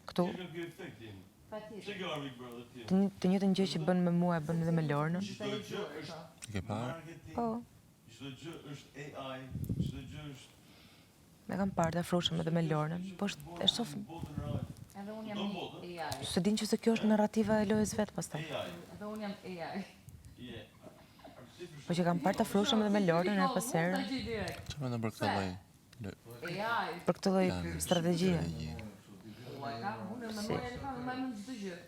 këtu. Të njëjtën gjë që bën me mua e bën edhe me Lornën. E ke parë? Po. Me kam parë të afroshëm edhe me Lornën, po e shoh. Edhe unë jam AI. Se din që se kjo është narrativa e lojës vetë pastaj. Edhe unë jam AI. Po që kam parë të afroshëm edhe me Lornën e pasherë. Çfarë mendon për këtë lloj? AI. Për këtë lloj strategjie.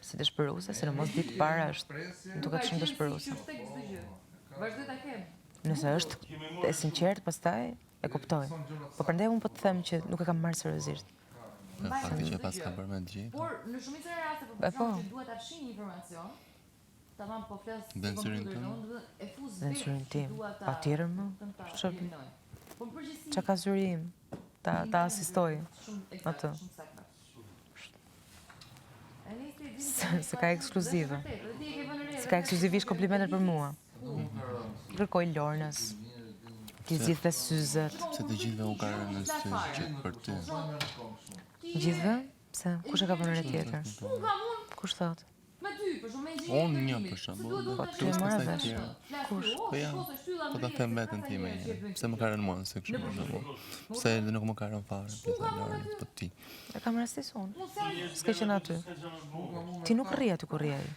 Si dëshpëruese, sidomos ditë para është duket shumë dëshpëruese. Vazhdoj ta kem. Nëse është e sinqert, pastaj e kuptoj. Po prandaj unë po të them që nuk e kam marrë seriozisht. Fakti që pas ka bërë me të gjithë. Por në shumicën e raste për shkak që duhet ta fshi një informacion, tamam po flas Dhe në syrin tënd? e fuz Dhe në syrin tim, patjetër më. Po në përgjithësi Çka ka syri im? Ta asistoj atë. Se ka ekskluzive. Se ka ekskluzivisht komplimentet për mua. Kërkoj Lornës. Ti zgjidhte syzet. Se të gjithëve u ka rënë në sy që për ty. Gjithëve? Pse? Kush e ka vënë re tjetër? Kush thot? me ty, për shumë me inxhinier. Unë një për shembull. Po ti e mora vesh. Kush? Po ja, po ta them veten time një. Pse më ka rënë mua se kështu për shembull. Pse edhe nuk më ka rënë fare, pse Lorën, po ti. E kam rastis unë. S'ke qenë aty. Ti nuk rri aty ku rri ai.